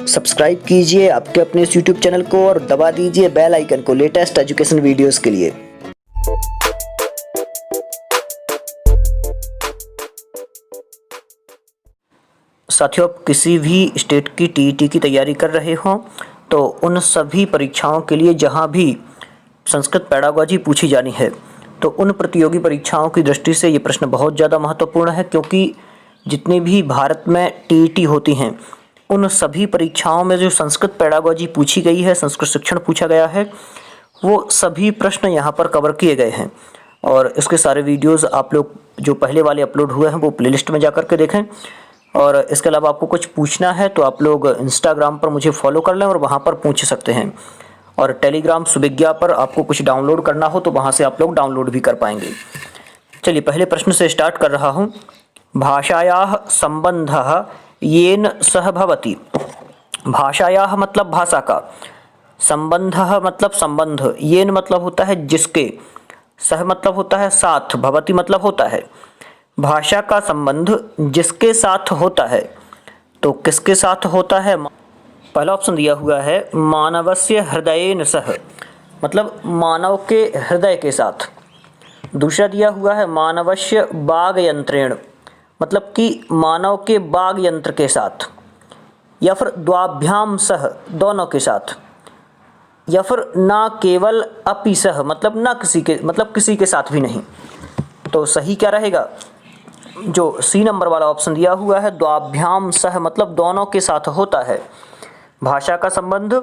Subscribe कीजिए आपके अपने इस YouTube चैनल को और दबा दीजिए बेल आइकन को लेटेस्ट एजुकेशन वीडियोस के लिए। साथियों, आप किसी भी स्टेट की टीईटी की तैयारी कर रहे हो तो उन सभी परीक्षाओं के लिए जहां भी संस्कृत पेडागोजी पूछी जानी है तो उन प्रतियोगी परीक्षाओं की दृष्टि से ये प्रश्न बहुत ज़्यादा महत्वपूर्ण है, क्योंकि जितनी भी भारत में टीईटी होती हैं उन सभी परीक्षाओं में जो संस्कृत पेडागोजी पूछी गई है, संस्कृत शिक्षण पूछा गया है, वो सभी प्रश्न यहाँ पर कवर किए गए हैं। और इसके सारे वीडियोज़ आप लोग जो पहले वाले अपलोड हुए हैं वो प्लेलिस्ट में जा कर के देखें। और इसके अलावा आपको कुछ पूछना है तो आप लोग इंस्टाग्राम पर मुझे फॉलो कर लें और वहाँ पर पूछ सकते हैं। और टेलीग्राम सुविज्ञा पर आपको कुछ डाउनलोड करना हो तो वहाँ से आप लोग डाउनलोड भी कर पाएंगे। चलिए पहले प्रश्न से स्टार्ट कर रहा हूँ। भाषायाः संबंधः येन सह भवति। भाषायाः मतलब भाषा का, संबंधः मतलब संबंध, येन मतलब होता है जिसके, सह मतलब होता है साथ, भवति मतलब होता है। भाषा का संबंध जिसके साथ होता है, तो किसके साथ होता है? पहला ऑप्शन दिया हुआ है मानवस्य हृदयेन सह, मतलब मानव के हृदय के साथ। दूसरा दिया हुआ है मानवस्य वाग्यंत्रेण, मतलब कि मानव के वाग यंत्र के साथ, या फिर द्वाभ्याम सह, दोनों के साथ, या फिर ना केवल अपि सह, मतलब ना किसी के, मतलब किसी के साथ भी नहीं। तो सही क्या रहेगा? जो सी नंबर वाला ऑप्शन दिया हुआ है द्वाभ्याम सह, मतलब दोनों के साथ होता है। भाषा का संबंध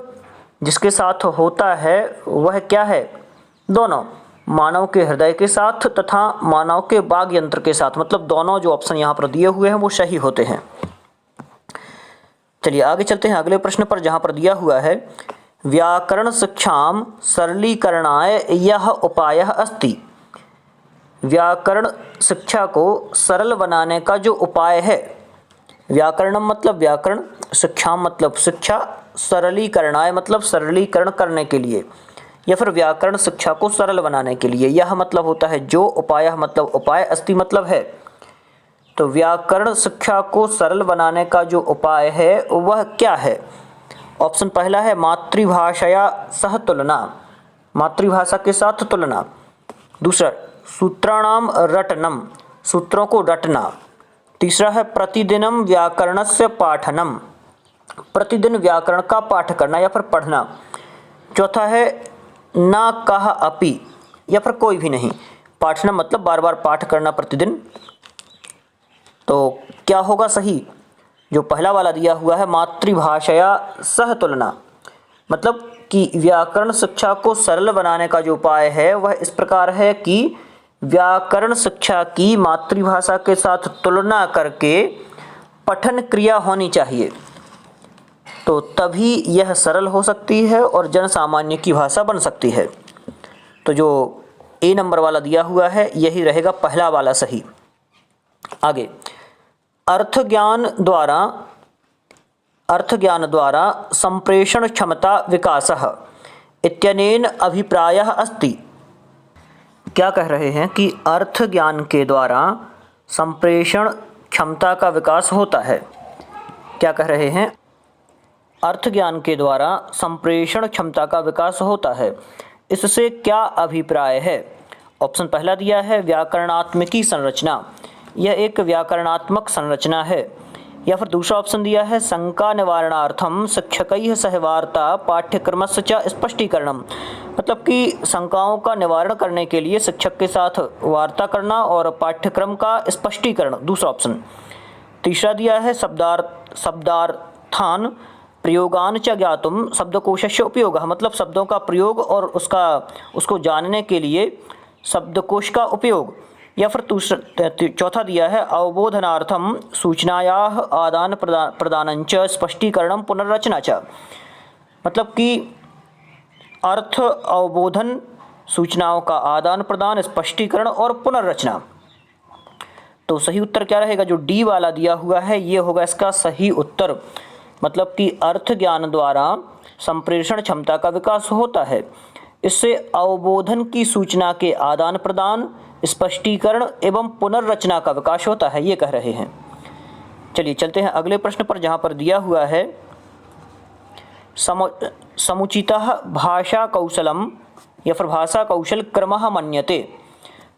जिसके साथ होता है वह क्या है? दोनों, मानव के हृदय के साथ तथा मानव के वाग यंत्र के साथ, मतलब दोनों जो ऑप्शन यहाँ पर दिए हुए हैं वो सही होते हैं। चलिए आगे चलते हैं अगले प्रश्न पर, जहाँ पर दिया हुआ है व्याकरण शिक्षाम सरलीकरणाय यह उपायः अस्ति। व्याकरण शिक्षा को सरल बनाने का जो उपाय है, व्याकरणम मतलब व्याकरण, शिक्षा मतलब शिक्षा, सरलीकरणाय मतलब सरलीकरण करने के लिए, या फिर व्याकरण शिक्षा को सरल बनाने के लिए। यह मतलब होता है जो, उपाय मतलब उपाय, अस्ति मतलब है। तो व्याकरण शिक्षा को सरल बनाने का जो उपाय है वह क्या है? ऑप्शन पहला है मातृभाषया सह तुलना, मातृभाषा के साथ तुलना। दूसरा सूत्राणाम रटनम, सूत्रों को रटना। तीसरा है प्रतिदिनम व्याकरणस्य पाठनम, प्रतिदिन व्याकरण का पाठ करना या फिर पढ़ना। चौथा है ना कह अपि, या फिर कोई भी नहीं। पाठनम मतलब बार बार पाठ करना प्रतिदिन। तो क्या होगा सही? जो पहला वाला दिया हुआ है मातृभाषया सह तुलना, मतलब कि व्याकरण शिक्षा को सरल बनाने का जो उपाय है वह इस प्रकार है कि व्याकरण शिक्षा की मातृभाषा के साथ तुलना करके पठन क्रिया होनी चाहिए, तो तभी यह सरल हो सकती है और जन सामान्य की भाषा बन सकती है। तो जो ए नंबर वाला दिया हुआ है यही रहेगा पहला वाला सही। आगे अर्थ ज्ञान द्वारा संप्रेषण क्षमता विकासः इत्यनेन अभिप्रायः अस्ति। क्या कह रहे हैं कि अर्थ ज्ञान के द्वारा संप्रेषण क्षमता का विकास होता है। क्या कह रहे हैं? अर्थ ज्ञान के द्वारा संप्रेषण क्षमता का विकास होता है, इससे क्या अभिप्राय है? ऑप्शन पहला दिया है व्याकरणात्मकी संरचना, यह एक व्याकरणात्मक संरचना है। या फिर दूसरा ऑप्शन दिया है शंका निवारणार्थम शिक्षकैः सह वार्ता पाठ्यक्रमस्य च स्पष्टीकरणम, मतलब कि शंकाओं का निवारण करने के लिए शिक्षक के साथ वार्ता करना और पाठ्यक्रम का स्पष्टीकरण, दूसरा ऑप्शन। तीसरा दिया है शब्दार्थान प्रयोगान च ज्ञातुम शब्दकोशस्य उपयोगः, मतलब शब्दों का प्रयोग और उसको जानने के लिए शब्दकोश का उपयोग। या फिर चौथा दिया है अवबोधनार्थम सूचनायाः आदान प्रदानञ्च स्पष्टीकरणं पुनर्रचना च, मतलब कि अर्थ, अवबोधन, सूचनाओं का आदान प्रदान, स्पष्टीकरण और पुनर्रचना। तो सही उत्तर क्या रहेगा? जो डी वाला दिया हुआ है ये होगा इसका सही उत्तर, मतलब कि अर्थ ज्ञान द्वारा संप्रेषण क्षमता का विकास होता है, इससे अवबोधन की सूचना के आदान प्रदान, स्पष्टीकरण एवं पुनर्रचना का विकास होता है, ये कह रहे हैं। चलिए चलते हैं अगले प्रश्न पर, जहाँ पर दिया हुआ है समुचितः भाषा कौशलम या फिर भाषा कौशल क्रमः मन्यते।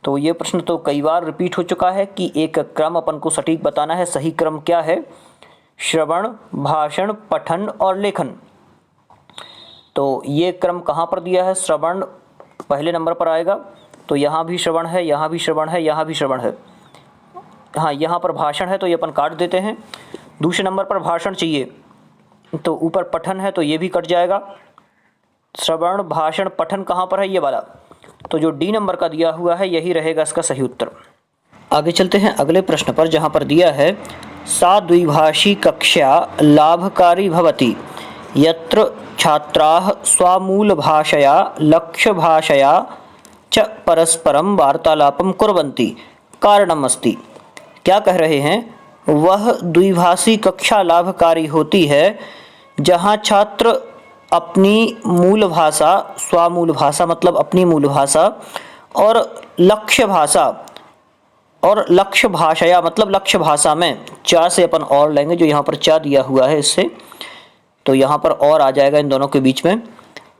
तो ये प्रश्न तो कई बार रिपीट हो चुका है कि एक क्रम अपन को सटीक बताना है। सही क्रम क्या है? श्रवण, भाषण, पठन और लेखन। तो ये क्रम कहाँ पर दिया है? श्रवण पहले नंबर पर आएगा, तो यहाँ भी श्रवण है, यहाँ भी श्रवण है, यहाँ भी श्रवण है। हाँ, यहाँ पर भाषण है तो ये अपन काट देते हैं। दूसरे नंबर पर भाषण चाहिए तो ऊपर पठन है तो ये भी कट जाएगा। श्रवण, भाषण, पठन कहाँ पर है? ये वाला। तो जो डी नंबर का दिया हुआ है यही रहेगा इसका सही उत्तर। आगे चलते हैं अगले प्रश्न पर, जहाँ पर दिया है सा द्विभाषी कक्षा लाभकारी भवति यत्र छात्राः स्वमूलभाषया लक्ष्यभाषया च परस्परं वार्तालापं कुर्वन्ति कारणम् अस्ति। क्या कह रहे हैं? वह द्विभाषी कक्षा लाभकारी होती है जहाँ छात्र अपनी मूल भाषा, स्वमूल भाषा मतलब अपनी मूल भाषा, और लक्ष्य भाषा और लक्ष्य भाषया मतलब लक्ष्य भाषा में चा से अपन और लेंगे, जो यहाँ पर चा दिया हुआ है इससे, तो यहाँ पर और आ जाएगा इन दोनों के बीच में।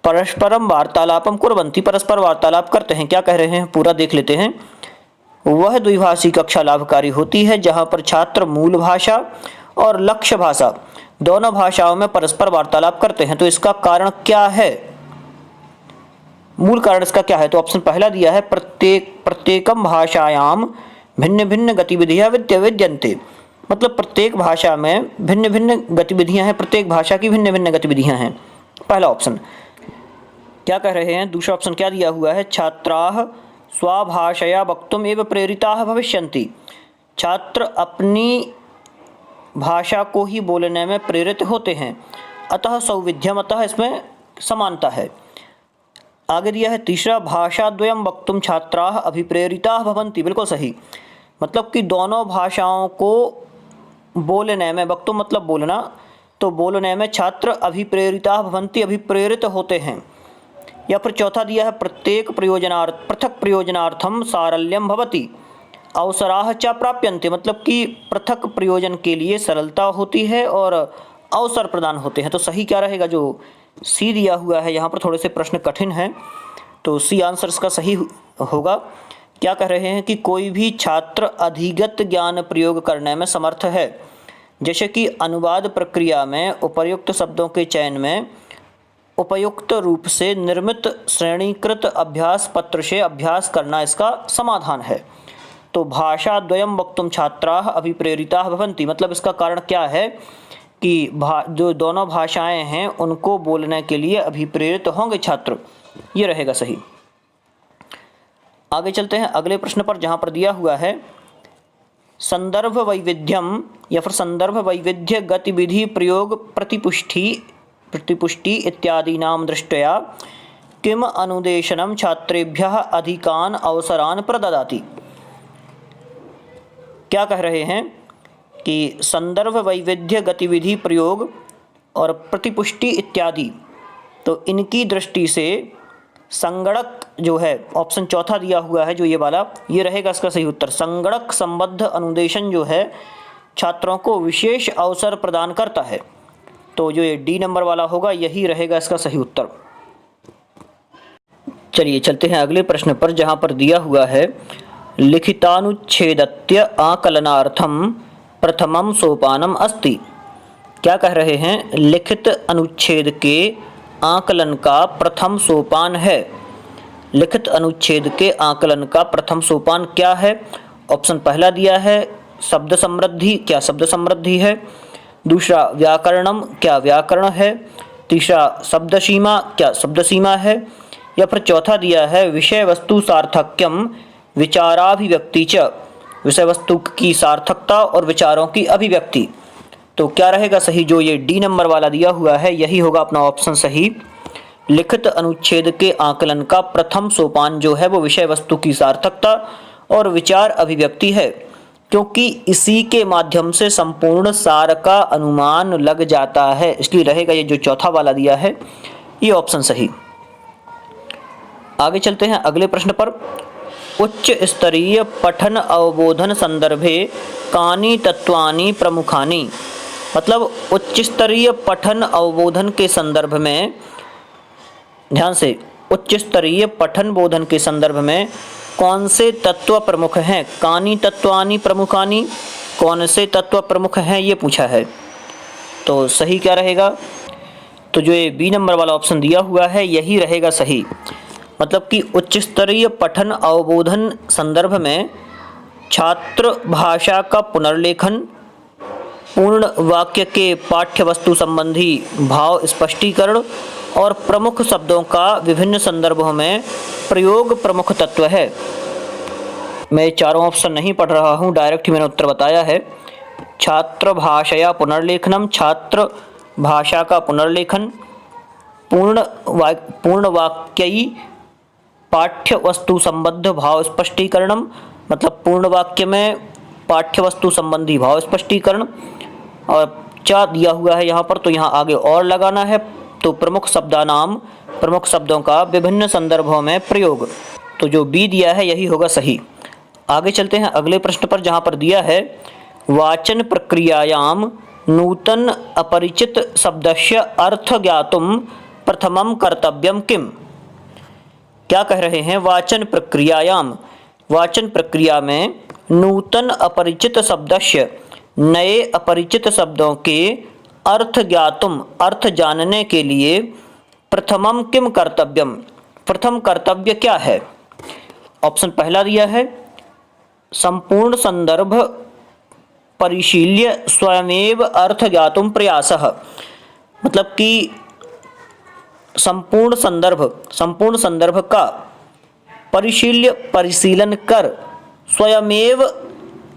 परस्परम वार्तालापम कुर्वन्ति, परस्पर वार्तालाप करते हैं। क्या कह रहे हैं? पूरा देख लेते हैं। वह द्विभाषी कक्षा लाभकारी होती है जहाँ पर छात्र मूल भाषा और लक्ष्य भाषा दोनों भाषाओं में परस्पर वार्तालाप करते हैं। तो इसका कारण क्या है? मूल कारण इसका क्या है? तो ऑप्शन पहला दिया है प्रत्येकम भाषायाम भिन्न भिन्न गतिविधियां विद्यन्ते, मतलब प्रत्येक भाषा में भिन्न भिन्न गतिविधियां हैं, प्रत्येक भाषा की भिन्न भिन्न गतिविधियां हैं। पहला ऑप्शन। क्या कह रहे हैं? दूसरा ऑप्शन क्या दिया हुआ है? छात्राः स्वभाषया वक्तुम एव प्रेरिताः भविष्यन्ति, छात्र अपनी भाषा को ही बोलने में प्रेरित होते हैं, अतः सौविध्यम, अतः इसमें समानता है। आगे दिया है तीसरा, भाषाद्वयं वक्तुम छात्राः अभिप्रेरिताः भवन्ति, बिल्कुल सही, मतलब कि दोनों भाषाओं को बोलने में, वक्तुम मतलब बोलना, तो बोलने में छात्र अभिप्रेरिताः भवन्ति, अभिप्रेरित होते हैं। या फिर चौथा दिया है पृथक प्रयोजनार्थम सारल्यम भवति अवसराः च प्राप्यन्ते, मतलब कि पृथक प्रयोजन के लिए सरलता होती है और अवसर प्रदान होते हैं। तो सही क्या रहेगा? जो सी दिया हुआ है, यहाँ पर थोड़े से प्रश्न कठिन हैं, तो सी आंसर इसका सही होगा। क्या कह रहे हैं कि कोई भी छात्र अधिगत ज्ञान प्रयोग करने में समर्थ है, जैसे कि अनुवाद प्रक्रिया में उपर्युक्त शब्दों के चयन में उपयुक्त रूप से निर्मित श्रेणीकृत अभ्यास पत्र से अभ्यास करना इसका समाधान है। तो भाषा द्वयम वक्तुम छात्राः अभिप्रेरिताः भवन्ति, मतलब इसका कारण क्या है कि जो दोनों भाषाएं हैं उनको बोलने के लिए अभिप्रेरित होंगे छात्र, ये रहेगा सही। आगे चलते हैं अगले प्रश्न पर, जहाँ पर दिया हुआ है संदर्भ वैविध्यम या फिर संदर्भ वैविध्य गतिविधि प्रयोग प्रतिपुष्टि इत्यादीनां दृष्ट्या किम अनुदेशनम छात्रेभ्यः अधिकान अवसरान प्रददाति। क्या कह रहे हैं कि संदर्भ वैविध्य गतिविधि प्रयोग और प्रतिपुष्टि इत्यादि, तो इनकी दृष्टि से संगणक जो है, ऑप्शन चौथा दिया हुआ है जो ये वाला, ये रहेगा इसका सही उत्तर। संगणक संबद्ध अनुदेशन जो है छात्रों को विशेष अवसर प्रदान करता है, तो जो ये डी नंबर वाला होगा यही रहेगा इसका सही उत्तर। चलिए चलते हैं अगले प्रश्न पर, जहाँ पर दिया हुआ है लिखितानुच्छेदस्य आकलनार्थम प्रथमम सोपानम अस्ति। क्या कह रहे हैं? लिखित अनुच्छेद के आकलन का प्रथम सोपान है। लिखित अनुच्छेद के आकलन का प्रथम सोपान क्या है? ऑप्शन पहला दिया है शब्द समृद्धि, क्या शब्द समृद्धि है। दूसरा व्याकरणम, क्या व्याकरण है। तीसरा शब्द सीमा, क्या शब्द सीमा है। या फिर चौथा दिया है विषय वस्तु सार्थक्यम विचाराभिव्यक्ति च, विषय वस्तु की सार्थकता और विचारों की अभिव्यक्ति। तो क्या रहेगा सही? जो ये डी नंबर वाला दिया हुआ है यही होगा अपना ऑप्शन सही। लिखित अनुच्छेद के आकलन का प्रथम सोपान जो है वो विषय वस्तु की सार्थकता और विचार अभिव्यक्ति है, क्योंकि इसी के माध्यम से संपूर्ण सार का अनुमान लग जाता है, इसलिए रहेगा ये जो चौथा वाला दिया है ये ऑप्शन सही। आगे चलते हैं अगले प्रश्न पर। उच्च स्तरीय पठन अवबोधन संदर्भे कानि तत्वानि प्रमुखानि। मतलब उच्च स्तरीय पठन अवबोधन के संदर्भ में, ध्यान से, उच्च स्तरीय पठन बोधन के संदर्भ में कौन से तत्व प्रमुख हैं? कानि तत्वानि प्रमुखानि, कौन से तत्व प्रमुख हैं, ये पूछा है। तो सही क्या रहेगा? तो जो ये बी नंबर वाला ऑप्शन दिया हुआ है यही रहेगा सही। मतलब कि उच्च स्तरीय पठन अवबोधन संदर्भ में छात्र भाषा का पुनर्लेखन, पूर्ण वाक्य के पाठ्य वस्तु संबंधी भाव स्पष्टीकरण और प्रमुख शब्दों का विभिन्न संदर्भों में प्रयोग प्रमुख तत्व है। मैं चारों ऑप्शन नहीं पढ़ रहा हूँ, डायरेक्ट ही मैंने उत्तर बताया है। छात्र भाषया पुनर्लेखनम, छात्र भाषा का पुनर्लेखन, पूर्ण वाक्यई पाठ्य वस्तु संबद्ध भाव स्पष्टीकरणम, मतलब पूर्ण वाक्य में पाठ्य वस्तु संबंधी भाव स्पष्टीकरण, और चा दिया हुआ है यहाँ पर, तो यहाँ आगे और लगाना है। तो प्रमुख शब्दानाम, प्रमुख शब्दों का विभिन्न संदर्भों में प्रयोग, तो जो बी दिया है यही होगा सही। आगे चलते हैं अगले प्रश्न पर, जहाँ पर दिया है वाचन प्रक्रियायाम नूतन अपरिचित शब्दस्य अर्थ ज्ञातुम प्रथमं कर्तव्यम किम। क्या कह रहे हैं? वाचन प्रक्रियायाम, वाचन प्रक्रिया में नूतन अपरिचित शब्दस्य, नए अपरिचित शब्दों के अर्थ ज्ञातुम, अर्थ जानने के लिए प्रथमम किम कर्तव्यम, प्रथम कर्तव्य क्या है? ऑप्शन पहला दिया है संपूर्ण संदर्भ परिशील्य स्वयमेव अर्थ ज्ञातुम प्रयासः, मतलब कि संपूर्ण संदर्भ का परिशील्य, परिशीलन कर स्वयमेव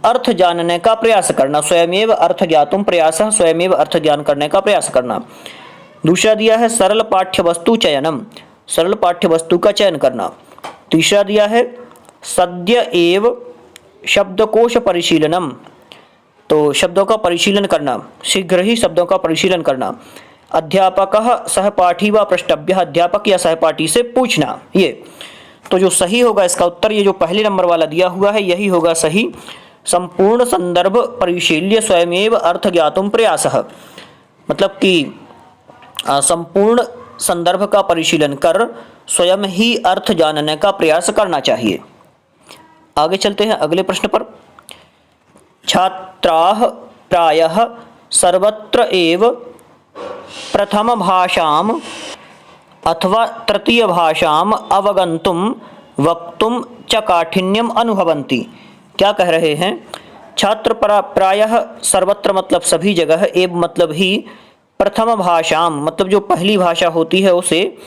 अर्थ जानने का प्रयास करना, स्वयमेव अर्थ ज्ञातुम प्रयासः, स्वयमेव अर्थ ज्ञान करने का प्रयास करना। दूसरा दिया है सरल पाठ्य वस्तु चयनम, सरल पाठ्य वस्तु का चयन करना। तीसरा दिया है सद्य एव शब्दकोश परिशीलनम, तो शब्दों का परिशीलन करना, शीघ्र ही शब्दों का परिशीलन करना। अध्यापकः सहपाठी व प्रष्टव्यः, अध्यापक या सहपाठी से पूछना। ये तो जो सही होगा इसका उत्तर, ये जो पहले नंबर वाला दिया हुआ है यही होगा सही। संपूर्ण संदर्भ परिशील्य स्वयमेव अर्थ ज्ञातुम प्रयासः, मतलब कि संपूर्ण संदर्भ का परिशीलन कर स्वयं ही अर्थ जानने का प्रयास करना चाहिए। आगे चलते हैं अगले प्रश्न पर। छात्राः प्रायः सर्वत्र एव प्रथम भाषाम अथवा तृतीय भाषाम अवगंतुम वक्तुम च काठिन्यम अनुभवन्ति। क्या कह रहे हैं? छात्र प्रायः सर्वत्र मतलब सभी जगह, एव मतलब ही, प्रथम भाषाम मतलब जो पहली भाषा होती है उसे,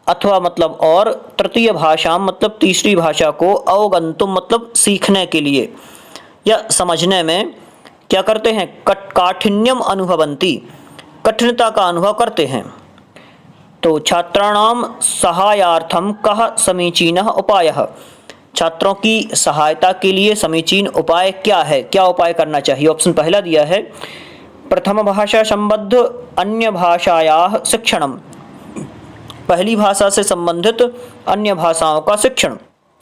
अथवा मतलब और, तृतीय भाषाम मतलब तीसरी भाषा को, अवगंतुम मतलब सीखने के लिए या समझने में क्या करते हैं? काठिन्यम अनुभवन्ति, कठिनता का अनुभव करते हैं। तो छात्राणाम सहायार्थम कः समीचीनः उपायः, छात्रों की सहायता के लिए समीचीन उपाय क्या है, क्या उपाय करना चाहिए? ऑप्शन पहला दिया है प्रथम भाषा संबद्ध अन्य भाषायाः शिक्षणम, पहली भाषा से संबंधित अन्य भाषाओं का शिक्षण।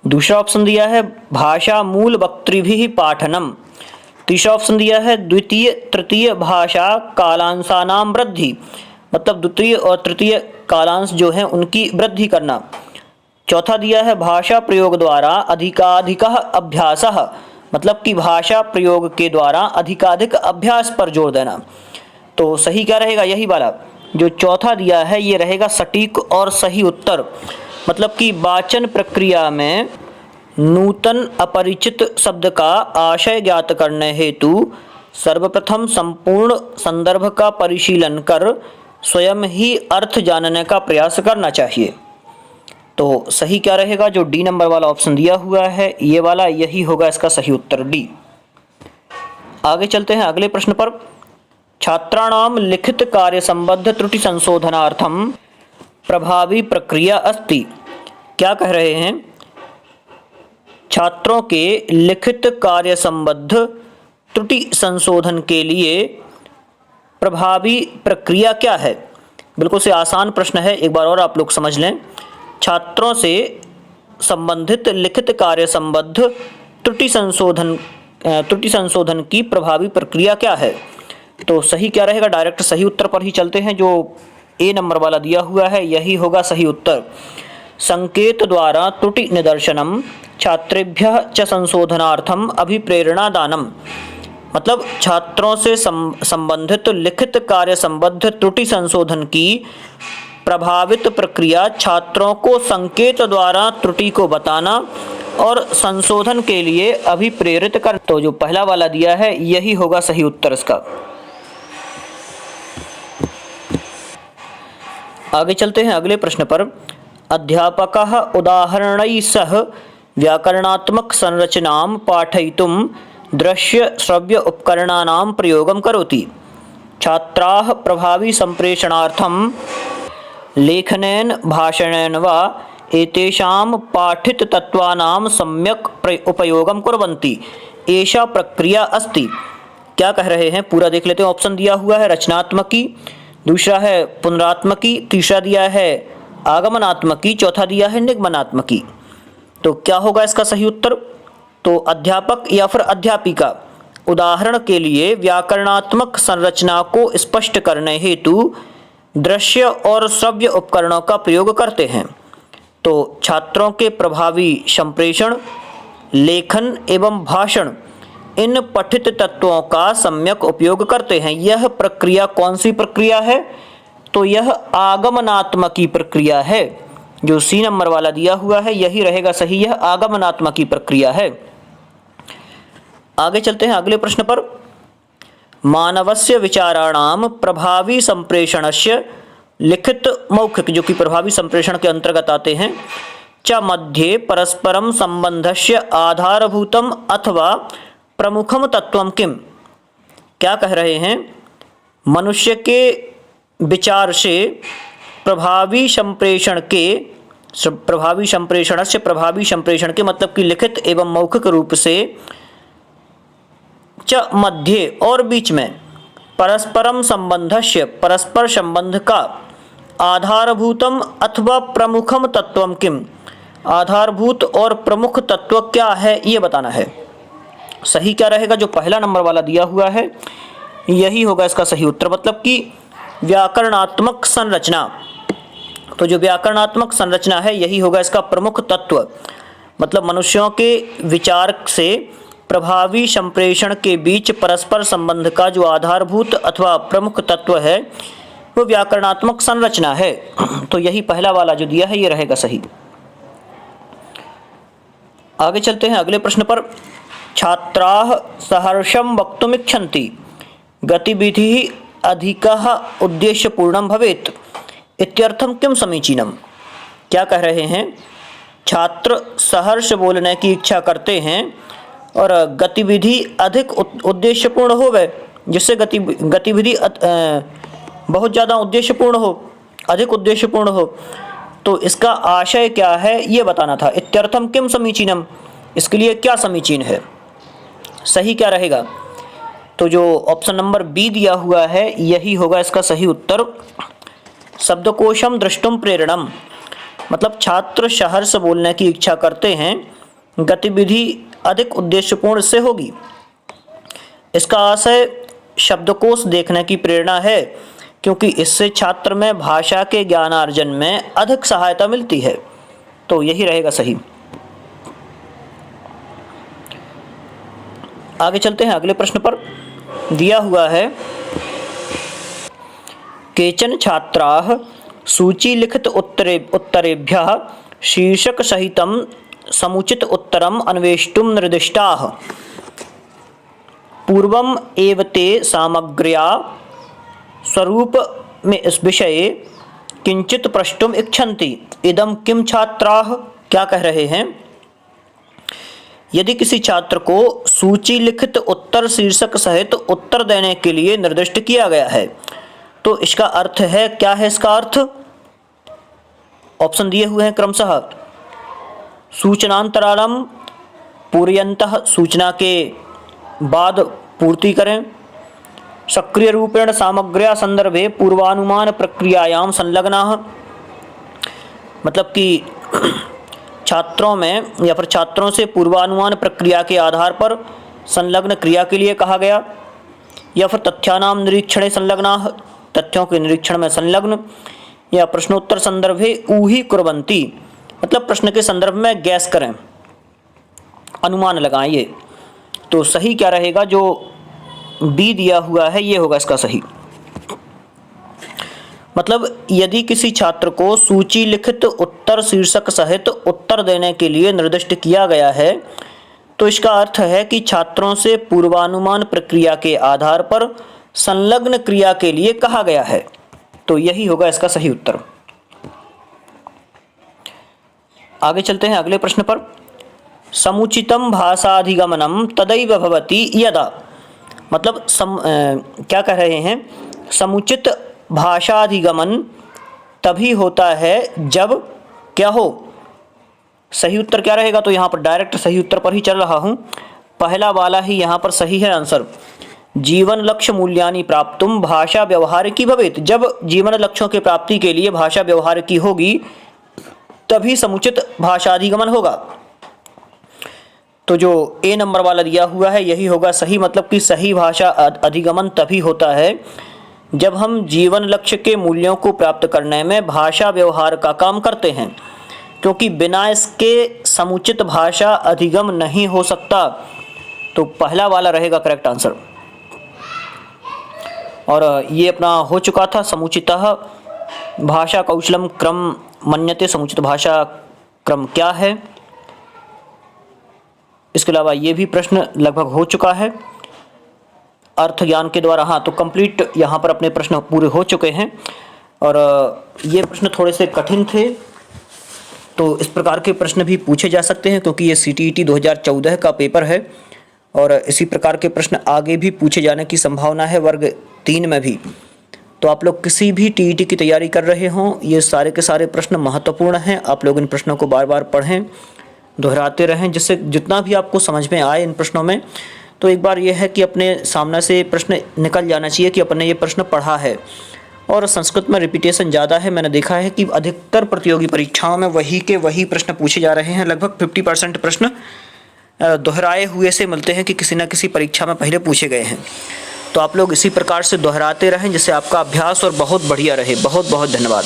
दूसरा ऑप्शन दिया है भाषा मूल वक्तृभिः पाठनम। तीसरा ऑप्शन दिया है द्वितीय तृतीय भाषा कालांशानां वृद्धि, मतलब द्वितीय और तृतीय कालांश जो हैं उनकी वृद्धि करना। चौथा दिया है भाषा प्रयोग द्वारा अधिकाधिकः अभ्यासः, मतलब कि भाषा प्रयोग के द्वारा अधिकाधिक अभ्यास पर जोर देना। तो सही क्या रहेगा? यही वाला जो चौथा दिया है ये रहेगा सटीक और सही उत्तर। मतलब कि वाचन प्रक्रिया में नूतन अपरिचित शब्द का आशय ज्ञात करने हेतु सर्वप्रथम संपूर्ण संदर्भ का परिशीलन कर स्वयं ही अर्थ जानने का प्रयास करना चाहिए। तो सही क्या रहेगा? जो डी नंबर वाला ऑप्शन दिया हुआ है ये वाला, यही होगा इसका सही उत्तर, डी। आगे चलते हैं अगले प्रश्न पर। छात्राणाम लिखित कार्य संबद्ध त्रुटि संशोधनार्थम प्रभावी प्रक्रिया अस्ति। क्या कह रहे हैं? छात्रों के लिखित कार्य संबद्ध त्रुटि संशोधन के लिए प्रभावी प्रक्रिया क्या है? बिल्कुल से आसान प्रश्न है, एक बार और आप लोग समझ लें। छात्रों से संबंधित लिखित कार्य संबद्ध त्रुटि संशोधन की प्रभावी प्रक्रिया क्या है? तो सही क्या रहेगा, डायरेक्ट सही उत्तर पर ही चलते हैं। जो ए नंबर वाला दिया हुआ है यही होगा सही उत्तर। संकेत द्वारा त्रुटि निदर्शनम छात्रेभ्यः च संशोधनार्थम अभिप्रेरणा दानम। मतलब छात्रों से संबंधित लिखित कार्य संबद्ध त्रुटि संशोधन की प्रभावित प्रक्रिया छात्रों को संकेत द्वारा त्रुटि को बताना और संशोधन के लिए अभिप्रेरित कर। तो जो पहला वाला दिया है यही होगा सही उत्तर इसका। आगे चलते हैं अगले प्रश्न पर। अध्यापकः उदाहरणैः सह व्याकरणात्मक संरचनां पाठयितुं दृश्य श्रव्य उपकरणानां प्रयोगं करोति। छात्राः प्रभावी संप्रेषणार्थं लेखनेन भाषणेन वा एतेषां पाठित तत्वानां सम्यक् उपयोगं कुर्वन्ति। एषा प्रक्रिया अस्ति। क्या कह रहे हैं पूरा देख लेते हैं। ऑप्शन दिया हुआ है रचनात्मकी, दूसरा है पुनरात्मकी, तीसरा दिया है आगमनात्मकी, चौथा दिया है निगमनात्मकी। तो क्या होगा इसका सही उत्तर। तो अध्यापक या फिर अध्यापिका उदाहरण के लिए व्याकरणात्मक संरचना को स्पष्ट करने हेतु दृश्य और श्रव्य उपकरणों का प्रयोग करते हैं। तो छात्रों के प्रभावी संप्रेषण, लेखन एवं भाषण इन पठित तत्वों का सम्यक उपयोग करते हैं। यह प्रक्रिया कौन सी प्रक्रिया है, तो यह आगमनात्मकी प्रक्रिया है। जो सी नंबर वाला दिया हुआ है यही रहेगा सही, यह आगमनात्मकी प्रक्रिया है। आगे चलते हैं अगले प्रश्न पर। मानवस्य विचाराणाम प्रभावी संप्रेषणस्य लिखित मौखिक, जो कि प्रभावी संप्रेषण के अंतर्गत आते हैं, च मध्ये परस्परम संबंधस्य आधारभूतम अथवा प्रमुखम तत्वम किम। क्या कह रहे हैं, मनुष्य के विचार से प्रभावी संप्रेषण के मतलब कि लिखित एवं मौखिक रूप से च मध्य और बीच में परस्परम संबंधस्य परस्पर संबंध का आधारभूतम अथवा प्रमुखम तत्वम किम, आधारभूत और प्रमुख तत्व क्या है ये बताना है। सही क्या रहेगा, जो पहला नंबर वाला दिया हुआ है यही होगा इसका सही उत्तर। मतलब कि व्याकरणात्मक संरचना, तो जो व्याकरणात्मक संरचना है यही होगा इसका प्रमुख तत्व। मतलब मनुष्यों के विचार से प्रभावी संप्रेषण के बीच परस्पर संबंध का जो आधारभूत अथवा प्रमुख तत्व है वो व्याकरणात्मक संरचना है। तो यही पहला वाला जो दिया है ये रहेगा सही। आगे चलते हैं अगले प्रश्न पर। छात्राः सहर्षं वक्तुमिच्छन्ति गतिविधिः अधिकः उद्देश्यपूर्णं भवेत् इत्यर्थं किं समीचीनम्। क्या कह रहे हैं, छात्र सहर्ष बोलने की इच्छा करते हैं और गतिविधि अधिक उद्देश्यपूर्ण होवे, जिससे गतिविधि बहुत ज़्यादा उद्देश्यपूर्ण हो, अधिक उद्देश्यपूर्ण हो। तो इसका आशय क्या है ये बताना था। इत्यर्थम किम समीचीनम, इसके लिए क्या समीचीन है, सही क्या रहेगा। तो जो ऑप्शन नंबर बी दिया हुआ है यही होगा इसका सही उत्तर। शब्दकोशम दृष्टुम प्रेरणम, मतलब छात्र सहर्ष बोलने की इच्छा करते हैं, गतिविधि अधिक उद्देश्यपूर्ण से होगी। इसका आशय शब्दकोश देखने की प्रेरणा है, क्योंकि इससे छात्र में भाषा के ज्ञानार्जन में अधिक सहायता मिलती है। तो यही रहेगा सही। आगे चलते हैं अगले प्रश्न पर। दिया हुआ है केचन छात्राः सूचीलिखित उत्तरेभ्यः शीर्षक सहितं समुचित उत्तरम् अन्वेष्टुं निर्दिष्टाः। पूर्वम् एव ते सामग्र्या स्वरूप में इस विषये किंचित प्रष्टुम इच्छन्ति इदं किम छात्राः। क्या कह रहे हैं, यदि किसी छात्र को सूची लिखित उत्तर शीर्षक सहित उत्तर देने के लिए निर्दिष्ट किया गया है तो इसका अर्थ है, क्या है इसका अर्थ। ऑप्शन दिए हुए हैं क्रमशः सूचनांतरालम पूर्यन्तः, सूचना के बाद पूर्ति करें, सक्रिय रूपेण सामग्र्या संदर्भे पूर्वानुमान प्रक्रियायां संलग्नाः, मतलब कि छात्रों में या फिर छात्रों से पूर्वानुमान प्रक्रिया के आधार पर संलग्न क्रिया के लिए कहा गया। या फिर तथ्यानाम निरीक्षणे संलग्नाः, तथ्यों के निरीक्षण में संलग्न, या प्रश्नोत्तर संदर्भे ऊही कुर्वन्ति, मतलब प्रश्न के संदर्भ में गैस करें, अनुमान लगाइए। तो सही क्या रहेगा, जो बी दिया हुआ है ये होगा इसका सही। मतलब यदि किसी छात्र को सूची लिखित उत्तर शीर्षक सहित उत्तर देने के लिए निर्दिष्ट किया गया है, तो इसका अर्थ है कि छात्रों से पूर्वानुमान प्रक्रिया के आधार पर संलग्न क्रिया के लिए कहा गया है। तो यही होगा इसका सही उत्तर। आगे चलते हैं अगले प्रश्न पर। समुचितम भाषाधिगमनम तदैव भवति यदा, मतलब क्या कह रहे हैं, समुचित भाषाधिगमन तभी होता है जब क्या हो। सही उत्तर क्या रहेगा, तो यहाँ पर डायरेक्ट सही उत्तर पर ही चल रहा हूँ, पहला वाला ही यहाँ पर सही है आंसर। जीवन लक्ष्य मूल्यानि प्राप्तुम भाषा व्यवहारिकी भवेत्, जब जीवन लक्ष्यों के प्राप्ति के लिए भाषा व्यवहारिकी होगी तभी समुचित भाषाधिगमन होगा। तो जो ए नंबर वाला दिया हुआ है यही होगा सही, मतलब कि सही भाषा अधिगमन तभी होता है जब हम जीवन लक्ष्य के मूल्यों को प्राप्त करने में भाषा व्यवहार का काम करते हैं, क्योंकि बिना इसके समुचित भाषा अधिगम नहीं हो सकता। तो पहला वाला रहेगा करेक्ट आंसर। और ये अपना हो चुका था समुचितः भाषा कौशलम क्रम मन्यते, समुचित भाषा क्रम क्या है। इसके अलावा ये भी प्रश्न लगभग हो चुका है अर्थ ज्ञान के द्वारा। हाँ, तो कंप्लीट यहाँ पर अपने प्रश्न पूरे हो चुके हैं। और ये प्रश्न थोड़े से कठिन थे, तो इस प्रकार के प्रश्न भी पूछे जा सकते हैं, क्योंकि ये CTET 2014 का पेपर है और इसी प्रकार के प्रश्न आगे भी पूछे जाने की संभावना है वर्ग 3 में भी। तो आप लोग किसी भी TET की तैयारी कर रहे हों, ये सारे के सारे प्रश्न महत्वपूर्ण हैं। आप लोग इन प्रश्नों को बार बार पढ़ें, दोहराते रहें, जिससे जितना भी आपको समझ में आए इन प्रश्नों में, तो एक बार यह है कि अपने सामने से प्रश्न निकल जाना चाहिए कि अपन ने ये प्रश्न पढ़ा है। और संस्कृत में रिपीटेशन ज़्यादा है, मैंने देखा है कि अधिकतर प्रतियोगी परीक्षाओं में वही प्रश्न पूछे जा रहे हैं। लगभग 50% प्रश्न दोहराए हुए से मिलते हैं कि किसी न किसी परीक्षा में पहले पूछे गए हैं। तो आप लोग इसी प्रकार से दोहराते रहें, जिससे आपका अभ्यास और बहुत बढ़िया रहे। बहुत बहुत धन्यवाद।